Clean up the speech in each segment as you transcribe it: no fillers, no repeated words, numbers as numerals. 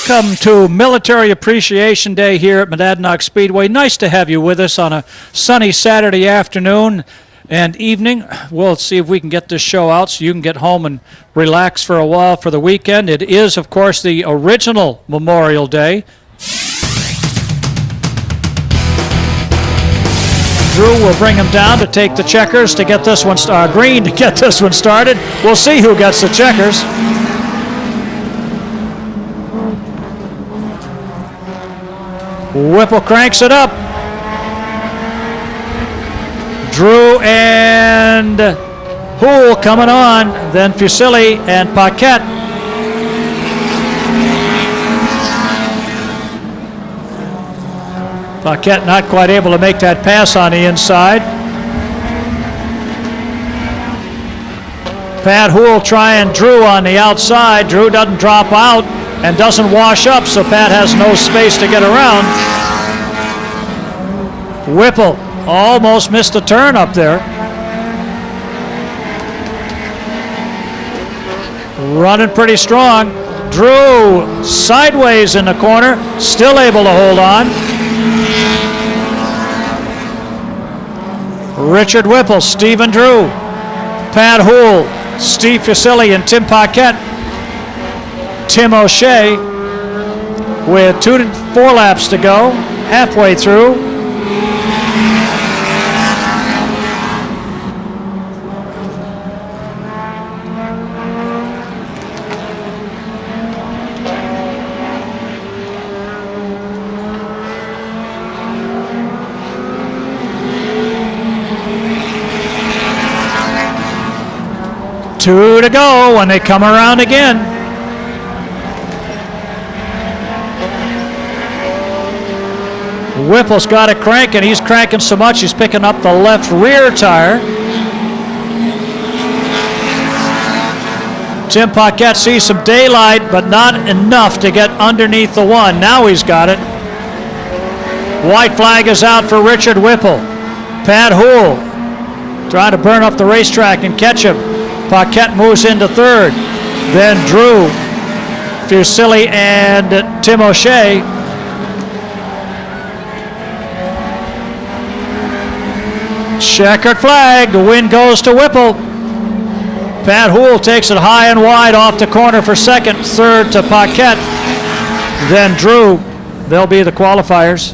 Welcome to Military Appreciation Day here at Monadnock Speedway. Nice to have you with us on a sunny Saturday afternoon and evening. We'll see if we can get this show out so you can get home and relax for a while for the weekend. It is, of course, the original Memorial Day. Drew will bring him down to take the checkers to get this one, green to get this one started. We'll see who gets the checkers. Whipple cranks it up. Drew and Houle coming on, then Fusilli and Paquette. Paquette not quite able to make that pass on the inside. Pat Houle trying Drew on the outside. Drew doesn't drop out and doesn't wash up, so Pat has no space to get around. Whipple almost missed a turn up there. Running pretty strong. Drew sideways in the corner, still able to hold on. Richard Whipple, Stephen Drew, Pat Houle, Steve Fusilli, and Tim Paquette. Tim O'Shea with 2 to 4 laps to go, halfway through. Two to go when they come around again. Whipple's got it cranking. He's cranking so much he's picking up the left rear tire. Tim Paquette sees some daylight, but not enough to get underneath the one. Now he's got it. White flag is out for Richard Whipple. Pat Houle trying to burn up the racetrack and catch him. Paquette moves into third. Then Drew, Fusilli, and Tim O'Shea. Checkered flag. The win goes to Whipple. Pat Houle takes it high and wide off the corner for second. Third to Paquette. Then Drew. They'll be the qualifiers.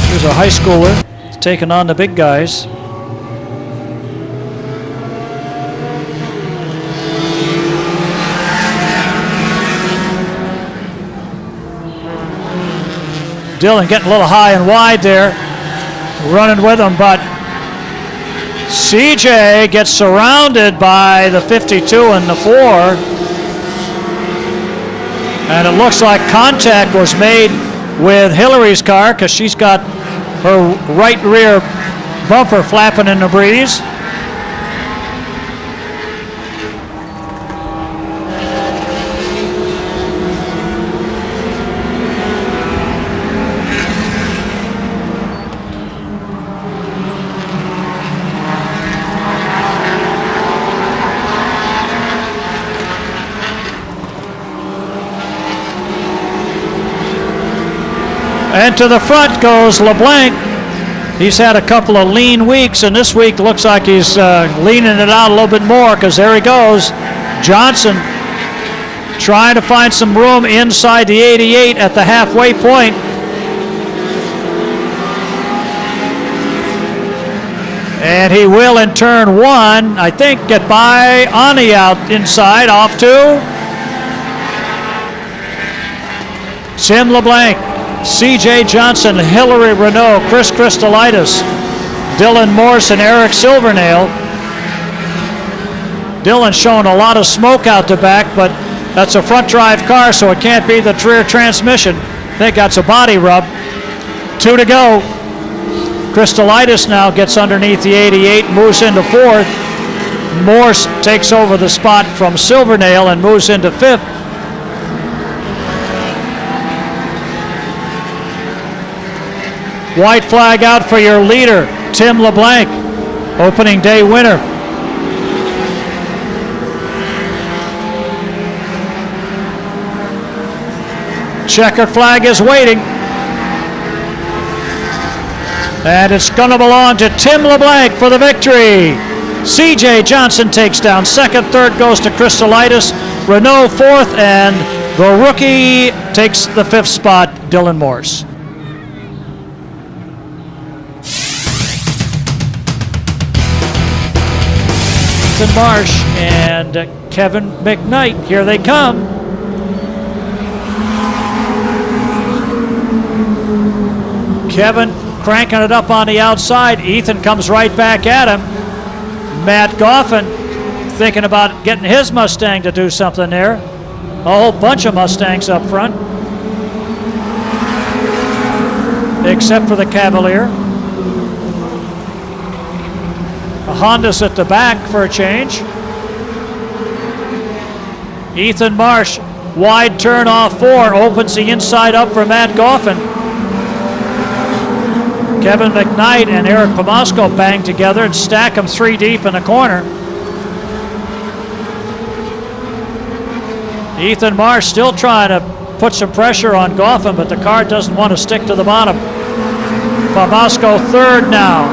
Here's a high schooler taking on the big guys. Dillon getting a little high and wide there, running with him, but CJ gets surrounded by the 52 and the 4, and it looks like contact was made with Hillary's car because she's got her right rear bumper flapping in the breeze. And to the front goes LeBlanc. He's had a couple of lean weeks, and this week looks like he's leaning it out a little bit more because there he goes. Johnson trying to find some room inside the 88 at the halfway point. And he will in turn 1, I think, get by on the out inside, off 2. Tim LeBlanc, C.J. Johnson, Hillary Renault, Chris Christolitis, Dylan Morse, and Eric Silvernail. Dylan showing a lot of smoke out the back, but that's a front drive car, so it can't be the rear transmission. I think that's a body rub. 2 to go. Christolitis now gets underneath the 88, moves into 4th. Morse takes over the spot from Silvernail and moves into 5th. White flag out for your leader, Tim LeBlanc. Opening day winner. Checkered flag is waiting. And it's going to belong to Tim LeBlanc for the victory. C.J. Johnson takes down second. Third goes to Crystalitis. Renault fourth. And the rookie takes the fifth spot, Dylan Morse. Ethan Marsh and Kevin McKnight. Here they come. Kevin cranking it up on the outside. Ethan comes right back at him. Matt Goffin thinking about getting his Mustang to do something there. A whole bunch of Mustangs up front, except for the Cavalier. A Honda's at the back for a change. Ethan Marsh, wide turn off 4, opens the inside up for Matt Goffin. Kevin McKnight and Eric Pomasco bang together and stack them 3 deep in the corner. Ethan Marsh still trying to put some pressure on Goffin, but the car doesn't want to stick to the bottom. Pomasco third now.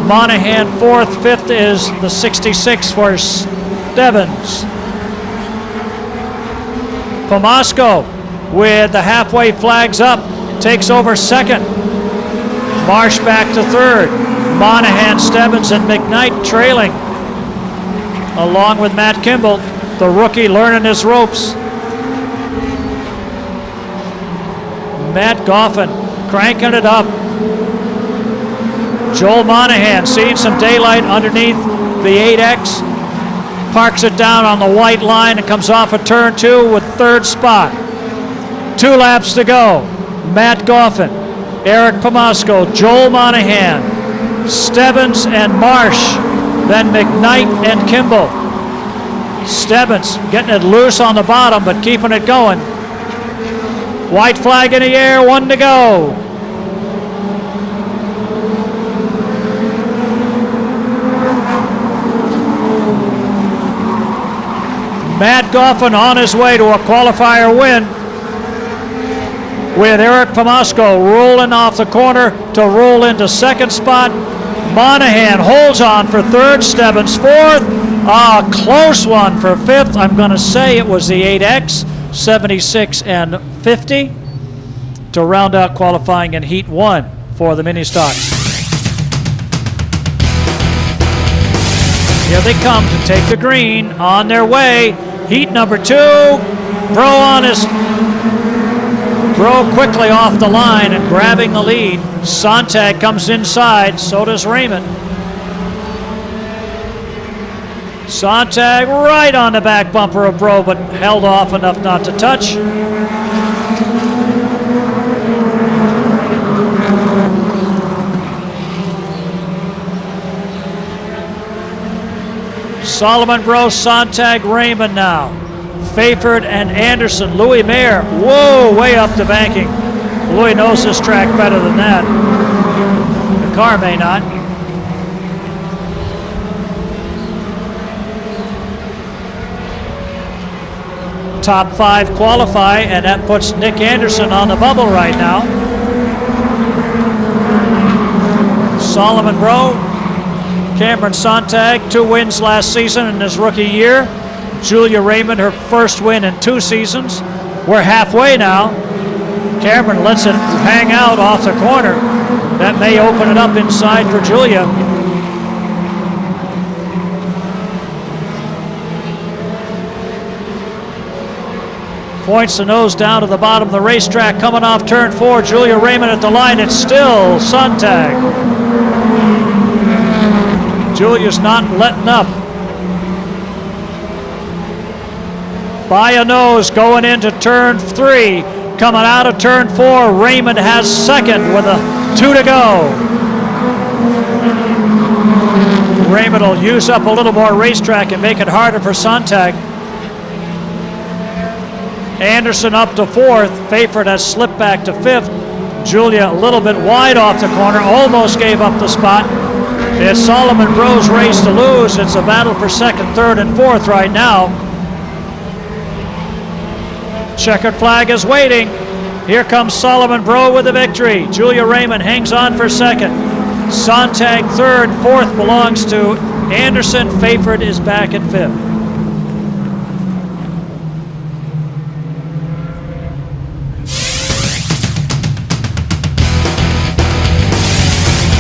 Monahan fourth. Fifth is the 66 for Stebbins. Pomasco with the halfway flags up takes over second. Marsh back to third. Monahan, Stebbins, and McKnight trailing, along with Matt Kimball, the rookie learning his ropes. Matt Goffin cranking it up. Joel Monahan seeing some daylight underneath the 8X. Parks it down on the white line and comes off of turn 2 with third spot. 2 laps to go. Matt Goffin, Eric Pomasco, Joel Monahan, Stebbins and Marsh, then McKnight and Kimball. Stebbins getting it loose on the bottom but keeping it going. White flag in the air, 1 to go. Matt Goffin on his way to a qualifier win, with Eric Pomasco rolling off the corner to roll into second spot. Monahan holds on for third, Stebbins fourth. A close one for fifth. I'm going to say it was the 8X, 76 and 50, to round out qualifying in Heat 1 for the mini stocks. Here they come to take the green on their way. Heat number 2. Bro quickly off the line and grabbing the lead. Sontag comes inside, so does Raymond. Sontag right on the back bumper of Bro, but held off enough not to touch. Solomon, Bro, Sontag, Raymond now. Fayford and Anderson. Louis Mayer, whoa, way up the banking. Louis knows this track better than that. The car may not. Top 5 qualify, and that puts Nick Anderson on the bubble right now. Solomon Bro, Cameron Sontag, 2 wins last season in his rookie year. Julia Raymond, her first win in 2 seasons. We're halfway now. Cameron lets it hang out off the corner. That may open it up inside for Julia. Points the nose down to the bottom of the racetrack, coming off turn 4. Julia Raymond at the line. It's still Sontag. Julia's not letting up. By a nose going into turn 3. Coming out of turn 4, Raymond has second with a 2 to go. Raymond will use up a little more racetrack and make it harder for Sontag. Anderson up to 4th. Fayford has slipped back to 5th. Julia a little bit wide off the corner, almost gave up the spot. It's Solomon Bro's race to lose. It's a battle for second, third, and fourth right now. Checkered flag is waiting. Here comes Solomon Bro with the victory. Julia Raymond hangs on for second. Sontag third. Fourth belongs to Anderson. Fayford is back at fifth.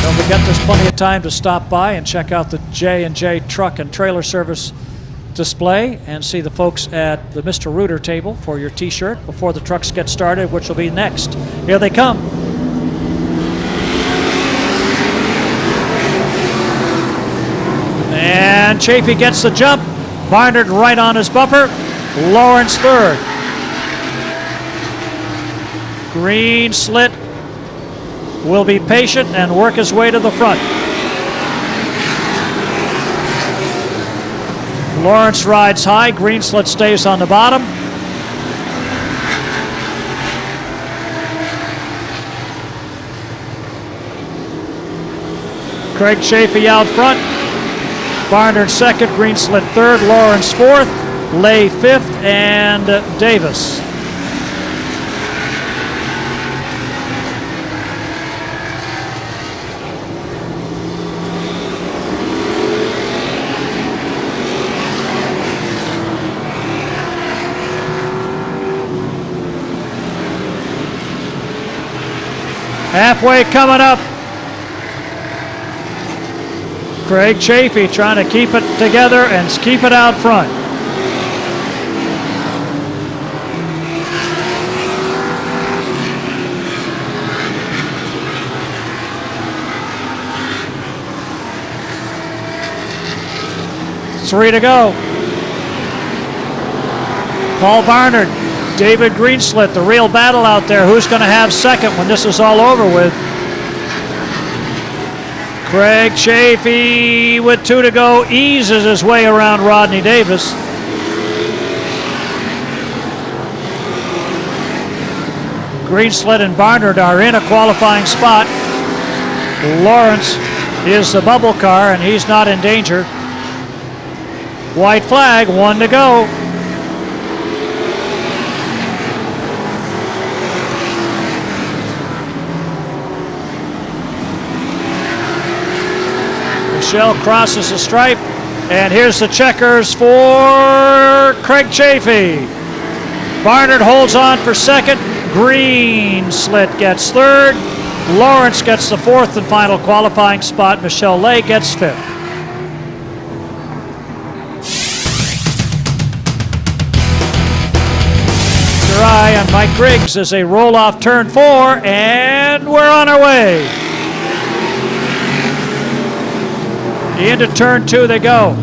Don't forget there's plenty of time to stop by and check out the J&J truck and trailer service display and see the folks at the Mr. Rooter table for your t-shirt before the trucks get started, which will be next. Here they come. And Chafee gets the jump. Barnard right on his bumper. Lawrence third. Green Slit will be patient and work his way to the front. Lawrence rides high. Green Slit stays on the bottom. Craig Chafee out front. Barnard second, Green Slit third, Lawrence fourth, Lay fifth, and Davis. Halfway coming up. Craig Chafee trying to keep it together and keep it out front. Three to go. Paul Barnard, David Greenslit, the real battle out there. Who's going to have second when this is all over with? Craig Chafee with two to go eases his way around Rodney Davis. Greenslit and Barnard are in a qualifying spot. Lawrence is the bubble car and he's not in danger. White flag, one to go. Michelle crosses the stripe, and here's the checkers for Craig Chafee. Barnard holds on for second. Green Slit gets third. Lawrence gets the fourth and final qualifying spot. Michelle Lay gets fifth. Your eye on Mike Griggs as they roll off turn four, and we're on our way. Into turn two they go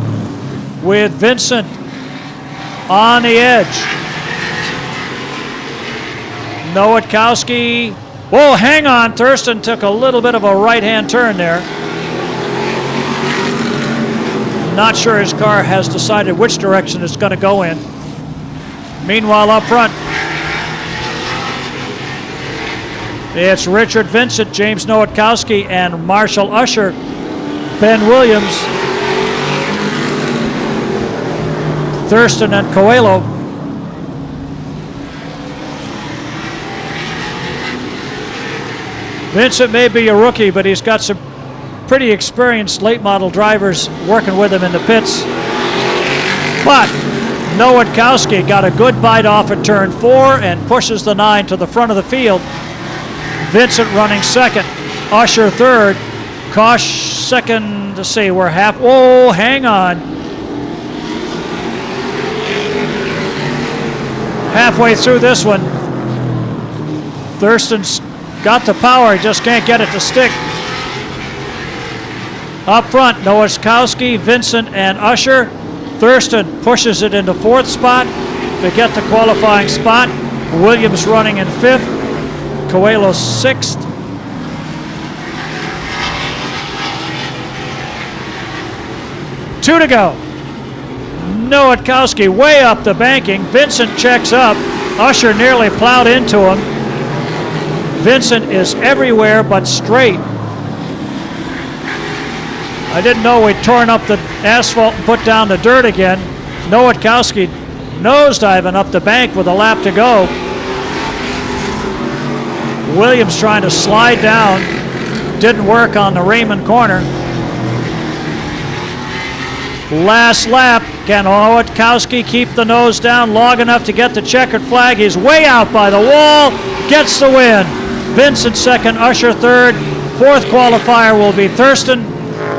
with Vincent on the edge. Nowitkowski. Whoa, hang on. Thurston took a little bit of a right-hand turn there. Not sure his car has decided which direction it's going to go in. Meanwhile, up front, it's Richard Vincent, James Nowitkowski, and Marshall Usher. Ben Williams, Thurston, and Coelho. Vincent may be a rookie, but he's got some pretty experienced late model drivers working with him in the pits. But Nowitkowski got a good bite off at turn four and pushes the 9 to the front of the field. Vincent running second, Usher third. Kosh second to see. We're half. Oh, hang on. Halfway through this one, Thurston's got the power. He just can't get it to stick. Up front, Nowitkowski, Vincent, and Usher. Thurston pushes it into fourth spot to get the qualifying spot. Williams running in fifth. Coelho sixth. Two to go. Nowitkowski way up the banking. Vincent checks up. Usher nearly plowed into him. Vincent is everywhere but straight. I didn't know we'd torn up the asphalt and put down the dirt again. Nowitkowski nosediving up the bank with a lap to go. Williams trying to slide down. Didn't work on the Raymond corner. Last lap. Can Nowitkowski keep the nose down long enough to get the checkered flag? He's way out by the wall. Gets the win. Vincent second, Usher third. Fourth qualifier will be Thurston,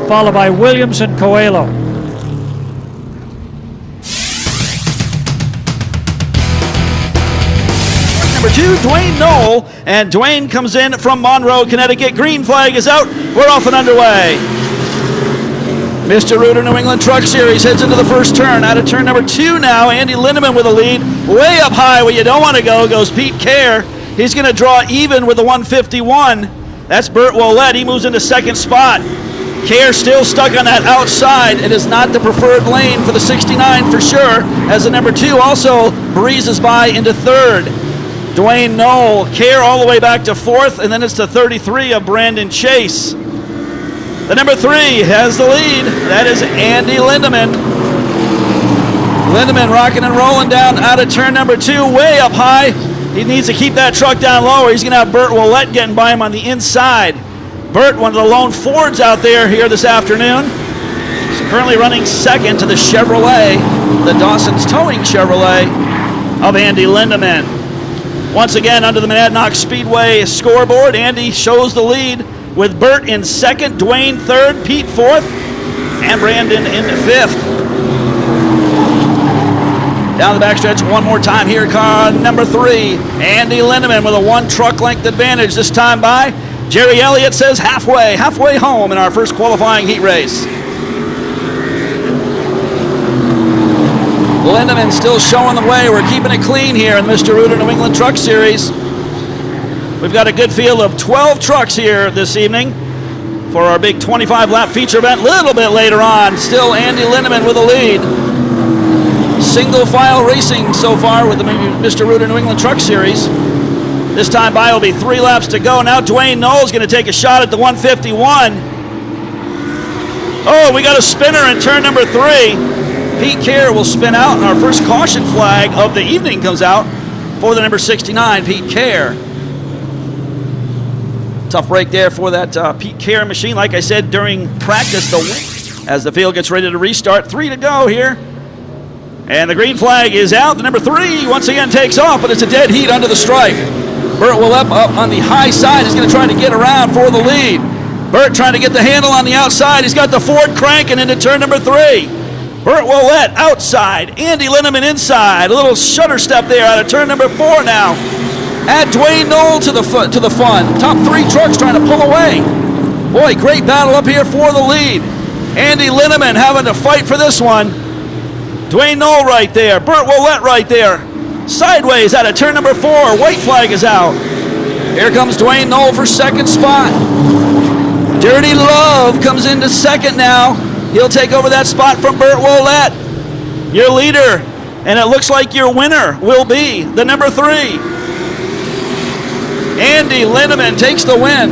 followed by Williams and Coelho. Number 2, Dwayne Knoll, and Dwayne comes in from Monroe, Connecticut. Green flag is out. We're off and underway. Mr. Rooter New England Truck Series heads into the first turn. Out of turn number 2 now, Andy Lindemann with a lead. Way up high where you don't want to go goes Pete Kerr. He's going to draw even with the 151. That's Burt Ouellette. He moves into second spot. Kerr still stuck on that outside. It is not the preferred lane for the 69 for sure, as the number 2 also breezes by into third. Dwayne Knoll, Kerr all the way back to fourth, and then it's to 33 of Brandon Chase. The number 3 has the lead. That is Andy Lindemann. Lindemann rocking and rolling down out of turn number 2, way up high. He needs to keep that truck down lower. He's going to have Burt Ouellette getting by him on the inside. Burt, one of the lone Fords out there here this afternoon. He's currently running second to the Chevrolet, the Dawson's Towing Chevrolet of Andy Lindemann. Once again, under the Monadnock Speedway scoreboard, Andy shows the lead with Burt in second, Dwayne third, Pete fourth, and Brandon in fifth. Down the backstretch one more time here, car number 3, Andy Lindemann with a 1 truck length advantage this time by. Jerry Elliott says halfway home in our first qualifying heat race. Lindemann still showing the way. We're keeping it clean here in the Mr. Rooter New England Truck Series. We've got a good field of 12 trucks here this evening for our big 25-lap feature event. A little bit later on, still Andy Lindemann with a lead. Single file racing so far with the Mr. Rooter New England Truck Series. This time by will be 3 laps to go. Now Dwayne Knoll's going to take a shot at the 151. Oh, we got a spinner in turn number 3. Pete Kerr will spin out, and our first caution flag of the evening comes out for the number 69, Pete Kerr. Tough break there for that Pete Kerr machine. Like I said, during practice, as the field gets ready to restart, 3 to go here. And the green flag is out. The number 3 once again takes off, but it's a dead heat under the stripe. Burt Ouellette up on the high side is going to try to get around for the lead. Burt trying to get the handle on the outside. He's got the Ford cranking into turn number 3. Burt Ouellette outside, Andy Lindemann inside. A little shutter step there out of turn number 4 now. Add Dwayne Knoll to the fun. Top 3 trucks trying to pull away. Boy, great battle up here for the lead. Andy Lindemann having to fight for this one. Dwayne Knoll right there. Burt Ouellette right there. Sideways out of turn number 4. White flag is out. Here comes Dwayne Knoll for second spot. Dirty Love comes into second now. He'll take over that spot from Burt Ouellette. Your leader, and it looks like your winner will be the number 3. Andy Lindemann takes the win.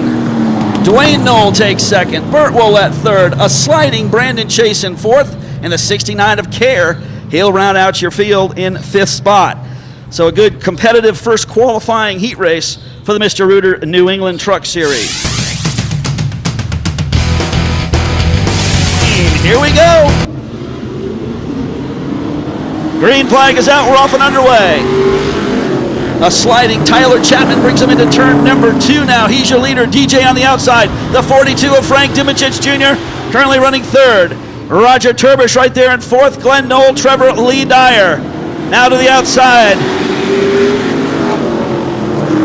Dwayne Knoll takes second. Burt Ouellette third. A sliding Brandon Chase in fourth. And the 69 of Kerr, he'll round out your field in 5th spot. So a good competitive first qualifying heat race for the Mr. Rooter New England Truck Series. Here we go. Green flag is out. We're off and underway. A sliding Tyler Chapman brings him into turn number 2 now. He's your leader. DJ on the outside. The 42 of Frank Dimicic Jr. currently running third. Roger Turbish right there in fourth. Glenn Knoll, Trevor Lee Dyer. Now to the outside.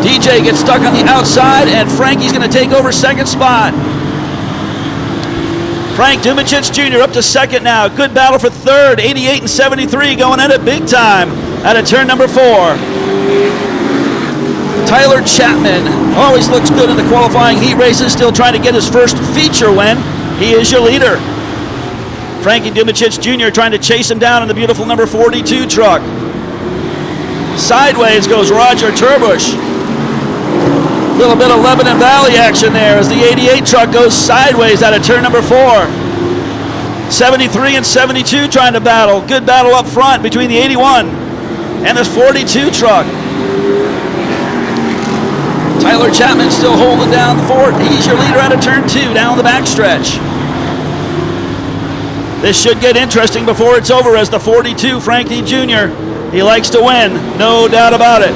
DJ gets stuck on the outside, and Frankie's going to take over second spot. Frank Dimicic Jr. up to second now. Good battle for third. 88 and 73 going at it big time out of turn number 4. Tyler Chapman always looks good in the qualifying heat races, still trying to get his first feature win. He is your leader. Frankie Dimicic Jr. trying to chase him down in the beautiful number 42 truck. Sideways goes Roger Turbush. A little bit of Lebanon Valley action there as the 88 truck goes sideways out of turn number 4. 73 and 72 trying to battle. Good battle up front between the 81 and this 42 truck. Tyler Chapman still holding down the fort. He's your leader out of turn 2 down the backstretch. This should get interesting before it's over as the 42, Frankie Jr., he likes to win, no doubt about it.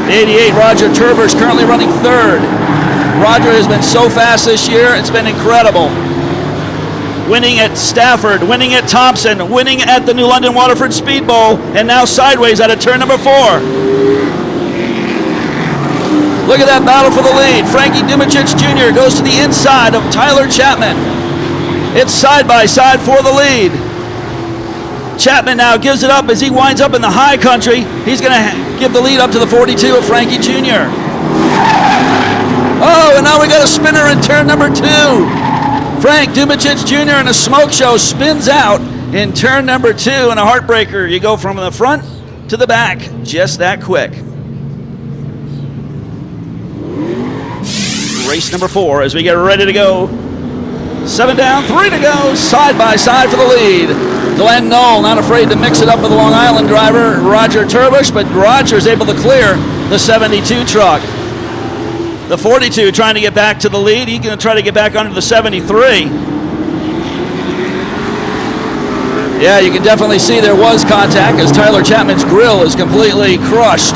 The 88, Roger Turber's currently running 3rd. Roger has been so fast this year, it's been incredible. Winning at Stafford, winning at Thompson, winning at the New London Waterford Speed Bowl, and now sideways out of turn number 4. Look at that battle for the lead. Frankie Dumicic Jr. goes to the inside of Tyler Chapman. It's side by side for the lead. Chapman now gives it up as he winds up in the high country. He's going to give the lead up to the 42 of Frankie Jr. Oh, and now we got a spinner in turn number 2. Frank Dumicic Jr. in a smoke show spins out in turn number 2 and a heartbreaker. You go from the front to the back just that quick. Race number 4 as we get ready to go. 7 down, 3 to go, side by side for the lead. Glenn Knoll not afraid to mix it up with the Long Island driver, Roger Turbush, but Roger's able to clear the 72 truck. The 42 trying to get back to the lead. He's going to try to get back under the 73. Yeah, you can definitely see there was contact as Tyler Chapman's grill is completely crushed.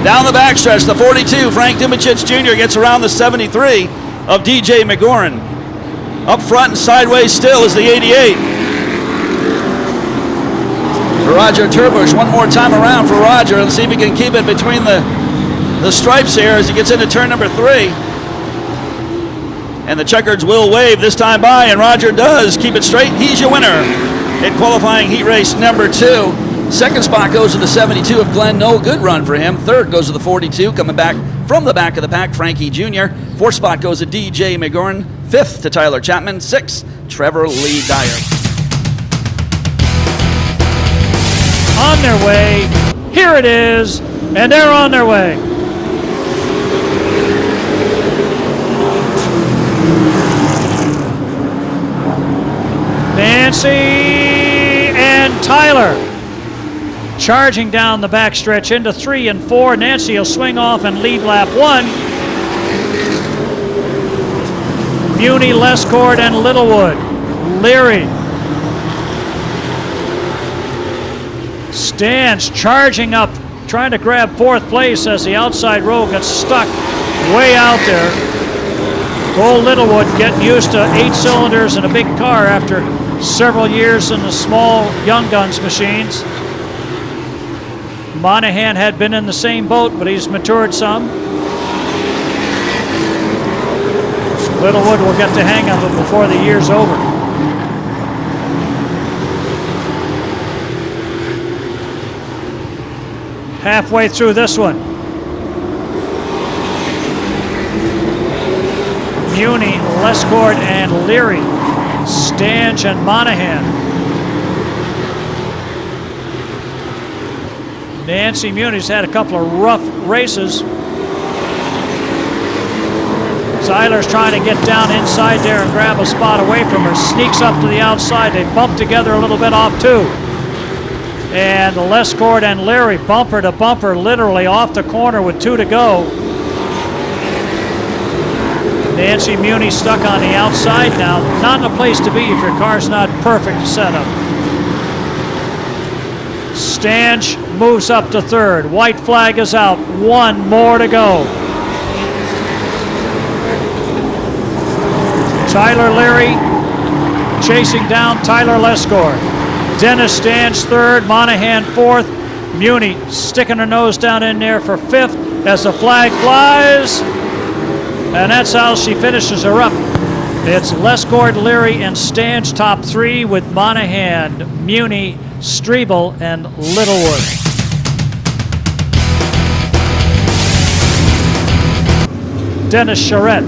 Down the backstretch, the 42, Frank Dumicic Jr. gets around the 73 of DJ McGoran. Up front and sideways still is the 88. Roger Turbush, one more time around for Roger. Let's see if he can keep it between the stripes here as he gets into turn number 3. And the checkers will wave this time by, and Roger does keep it straight. He's your winner in qualifying heat race number 2. Second spot goes to the 72 of Glenn Knoll. Good run for him. Third goes to the 42, coming back from the back of the pack, Frankie Jr. Fourth spot goes to DJ McGoran. Fifth to Tyler Chapman. Sixth, Trevor Lee Dyer. On their way. Here it is. And they're on their way. Nancy and Tyler charging down the backstretch into 3 and 4. Nancy will swing off and lead lap 1. Muni, Lescord, and Littlewood. Leary. Stans charging up, trying to grab 4th place as the outside row gets stuck way out there. Cole Littlewood getting used to 8 cylinders in a big car after several years in the small Young Guns machines. Monahan had been in the same boat, but he's matured some. Littlewood will get the hang of it before the year's over. Halfway through this one. Muni, Lescord, and Leary. Stange and Monahan. Nancy Muni's had a couple of rough races. Seiler's trying to get down inside there and grab a spot away from her. Sneaks up to the outside. They bump together a little bit off too. And Lescord and Leary bumper to bumper, literally off the corner with 2 to go. Nancy Muni stuck on the outside now. Not in a place to be if your car's not perfect setup. Stange moves up to 3rd. White flag is out. 1 more to go. Tyler Leary chasing down Tyler Lescord. Dennis Stange 3rd, Monahan 4th. Muni sticking her nose down in there for 5th as the flag flies. And that's how she finishes her up. It's Lescord, Leary, and Stange top 3 with Monahan, Muni, Strebel, and Littlewood. Dennis Charette.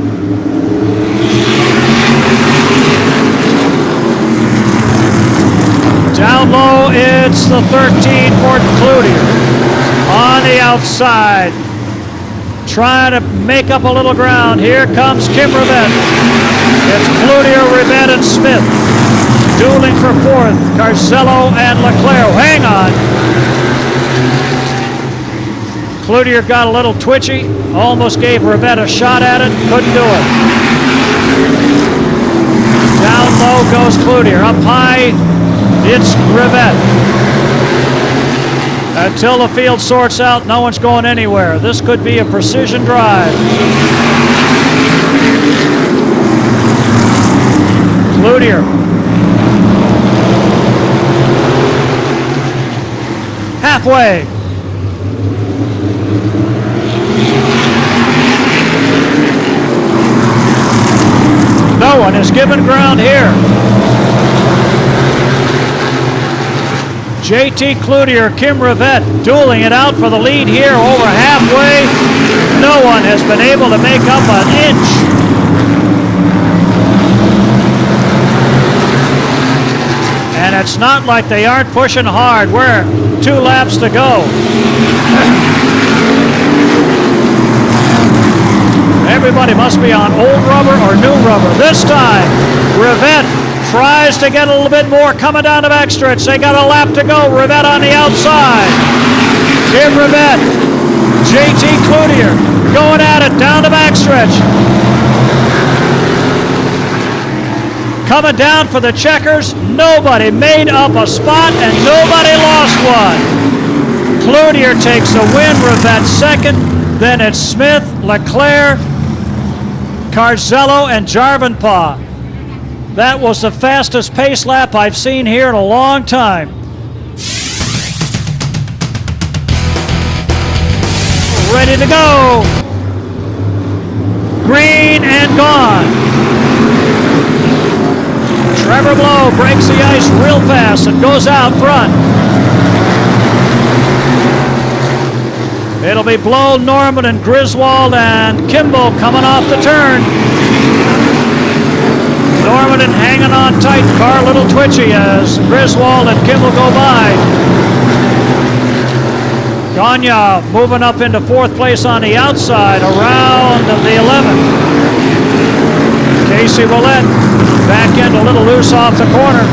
Down low, it's the 13 for Cloutier. On the outside, trying to make up a little ground. Here comes Kim Rivette. It's Cloutier, Rivette, Rivette and Smith dueling for fourth. Carzello and Leclerc. Hang on. Cloutier got a little twitchy. Almost gave Rivette a shot at it. Couldn't do it. Down low goes Cloutier. Up high, it's Rivette. Until the field sorts out, no one's going anywhere. This could be a precision drive. Cloutier. Halfway. No one is given ground here. JT Cloutier, Kim Rivette dueling it out for the lead here over halfway. No one has been able to make up an inch. And it's not like they aren't pushing hard. We're 2 laps to go. Everybody must be on old rubber or new rubber. This time, Rivette tries to get a little bit more coming down the backstretch. They got a lap to go. Rivette on the outside. Kim Rivette, JT Cloutier going at it down the backstretch. Coming down for the checkers. Nobody made up a spot and nobody lost one. Cloutier takes the win. Rivette second. Then it's Smith, Leclerc, Carzello, and Jarvenpaa. That was the fastest pace lap I've seen here in a long time. Ready to go. Green and gone. Trevor Blow breaks the ice real fast and goes out front. It'll be Blow, Norman, and Griswold, and Kimball coming off the turn. Norman hanging on tight, car a little twitchy as Griswold and Kimball go by. Gagne moving up into fourth place on the outside, around the 11th. Casey Willett back end a little loose off the corner.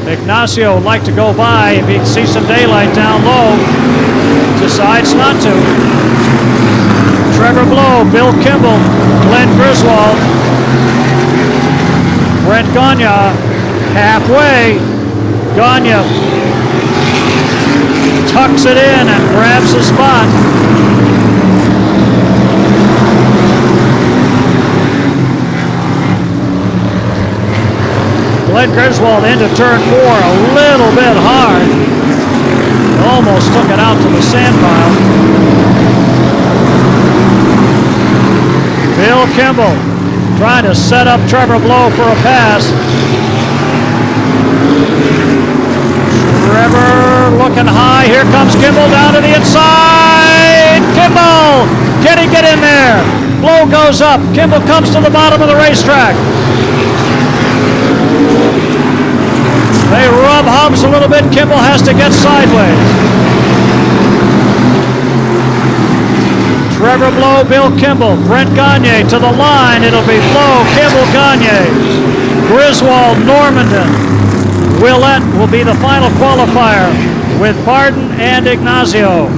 Ignacio would like to go by if he can see some daylight down low. Decides not to. Trevor Blow, Bill Kimball, Glenn Griswold, Brent Gagne, halfway. Gagne tucks it in and grabs the spot. Glenn Griswold into turn 4 a little bit hard. Almost took it out to the sand pile. Bill Kimball trying to set up Trevor Blow for a pass. Trevor looking high. Here comes Kimball down to the inside. Kimball! Can he get in there? Blow goes up. Kimball comes to the bottom of the racetrack. They rub hubs a little bit. Kimball has to get sideways. Trevor Blow, Bill Kimball, Brent Gagne to the line. It'll be Blow, Kimball, Gagne, Griswold, Normandin. Willett will be the final qualifier with Barden and Ignacio.